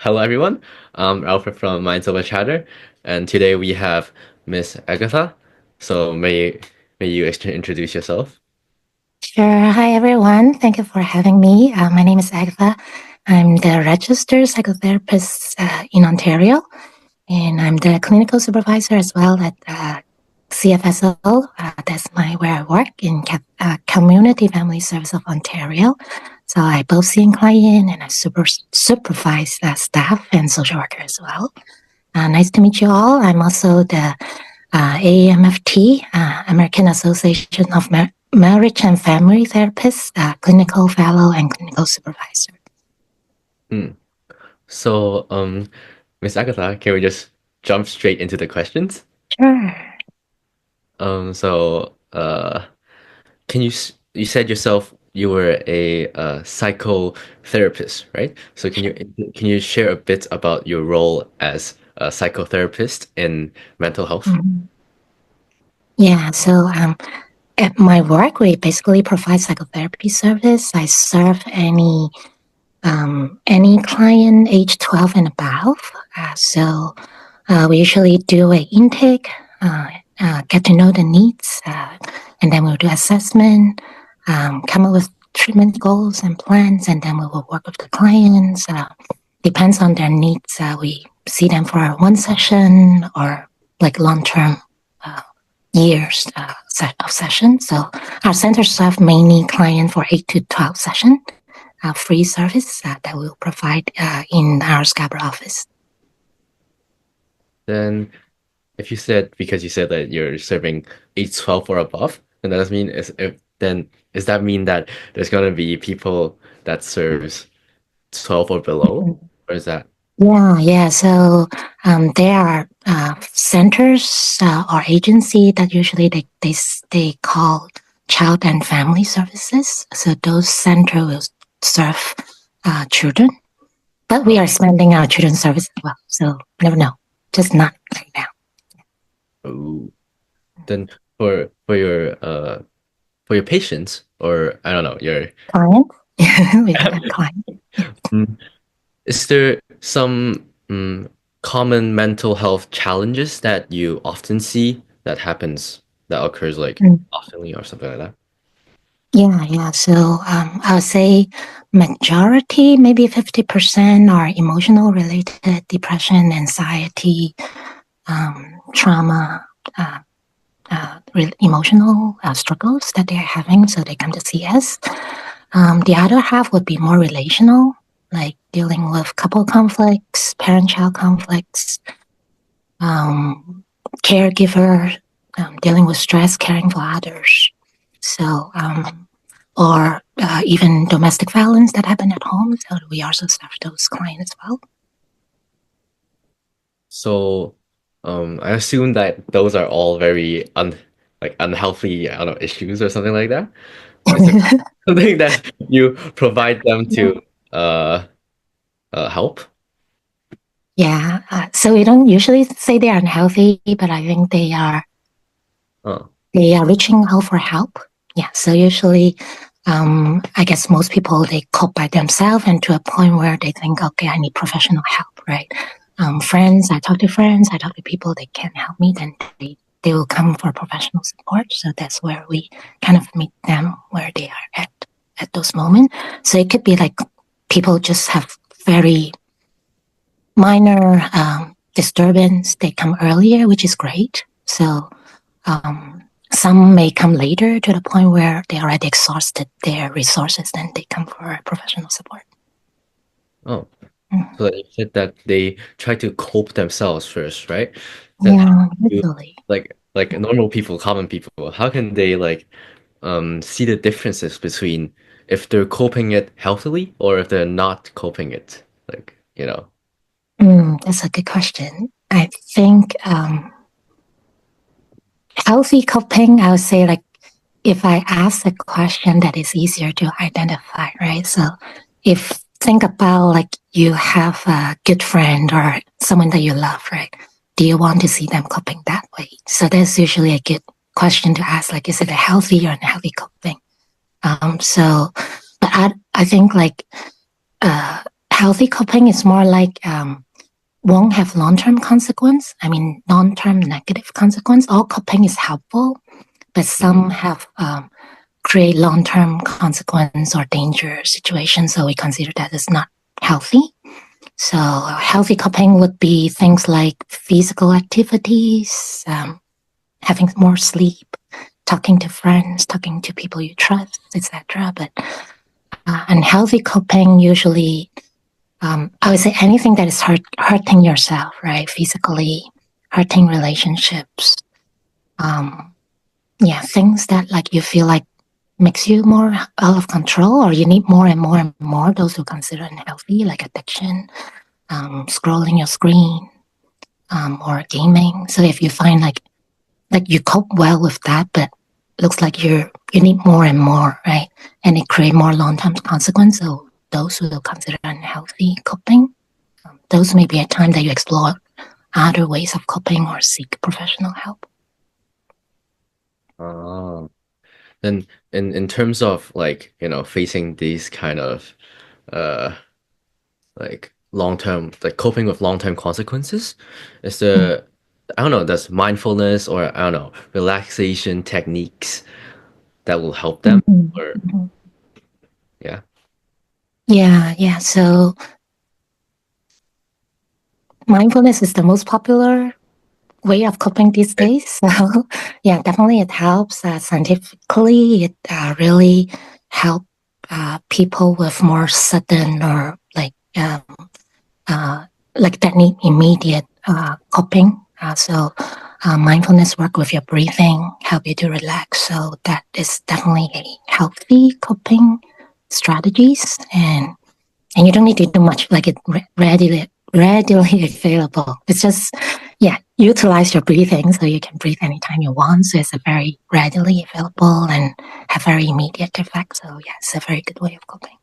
Hello, everyone. I'm Alfred from Minds Over Chatter, and today we have Miss Agatha. So may you introduce yourself? Sure. Hi, everyone. Thank you for having me. My name is Agatha. I'm the registered psychotherapist in Ontario, and I'm the clinical supervisor as well at CFSO. That's where I work in Community Family Service of Ontario. So I both see client and I supervise staff and social worker as well. Nice to meet you all. I'm also the AAMFT, American Association of Marriage and Family Therapists, clinical fellow and clinical supervisor. Hmm. So, Miss Agatha, can we just jump straight into the questions? Sure. Can you said yourself you were a psychotherapist, right? So can you share a bit about your role as a psychotherapist in mental health? Mhm. Yeah, so at my work, we basically provide psychotherapy service. I serve any client age 12 and above. We usually do an intake, get to know the needs, and then we'll do assessment, come up with treatment goals and plans, and then we will work with the clients. Depends on their needs. We see them for one session or like long-term uh, years of session. So our center serve mainly client for 8 to 12 session, free service that we'll provide in our Scarborough office. Then if you said because you said that you're serving age 12 or above, then that does mean does that mean that there's gonna be people that serves 12 or below? Or is that Yeah. So there are centers or agency that usually they call child and family services. So those center will serve children, but we oh, are expanding our children's service as well. So never know, just not right now. ooh. Then for your patients or I don't know, your Client, we do have clients. Yeah. Mm, is there some common mental health challenges that you often see that occurs like Mm. oftenly or something like that? Yeah. So I would say majority, maybe 50% are emotional related, depression, anxiety, trauma, uh, emotional struggles that they're having. So they come to see us. The other half would be more relational, like dealing with couple conflicts, parent-child conflicts, um, caregiver, dealing with stress, caring for others. So, or even domestic violence that happen at home. So we also serve those clients as well. So, I assume that those are all very unhealthy, I don't know, issues or something like that. Is there something that you provide them to uh help? Yeah. So we don't usually say they are unhealthy, but I think Oh, they are reaching out for help. Yeah. So usually, I guess most people they cope by themselves, and to a point where they think, okay, I need professional help, right? Friends, I talk to friends, I talk to people they can't help me, then they will come for professional support. So that's where we kind of meet them where they are at those moments. So it could be like people just have very minor disturbance. They come earlier, which is great. So some may come later to the point where they already exhausted their resources, then they come for professional support. oh. Mm. So that you said that they try to cope themselves first, right? Then how Yeah, do you usually. like normal people, common people, how can they like see the differences between if they're coping it healthily or if they're not coping it? Like, you know. That's a good question. I think healthy coping, I would say, like, if I ask a question that is easier to identify, right? So if think about like you have a good friend or someone that you love, right? Do you want to see them coping that way? So that's usually a good question to ask, like, is it a healthy or unhealthy coping? So, but I think like healthy coping is more like won't have long-term consequence. I mean, long-term negative consequence. All coping is helpful, but some have create long-term consequence or danger situations. So we consider that as not healthy. So healthy coping would be things like physical activities, having more sleep, talking to friends, talking to people you trust, etc. But unhealthy coping usually, I would say anything that is hurting yourself, right? Physically, hurting relationships. Things that like you feel like makes you more out of control or you need more and more and more, those who consider unhealthy, like addiction, scrolling your screen, or gaming. So if you find like you cope well with that, but looks like you need more and more, right? And it create more long-term consequence. So those who consider unhealthy coping, those may be a time that you explore other ways of coping or seek professional help. Oh. Then in terms of like, facing these kind of uh like long-term like coping with long-term consequences, is Mm. there I don't know, there's mindfulness or I don't know, relaxation techniques that will help them Mm-hmm. or Mm-hmm. yeah. Yeah. So mindfulness is the most popular way of coping these Right. days. So yeah, definitely it helps. Scientifically, it really help people with more sudden or uh, like that need immediate coping. Mindfulness work with your breathing, help you to relax. So that is definitely a healthy coping strategies, and you don't need to do much. Like it readily available. It's just utilize your breathing so you can breathe anytime you want. So it's a very readily available and have very immediate effect. So yeah, it's a very good way of coping.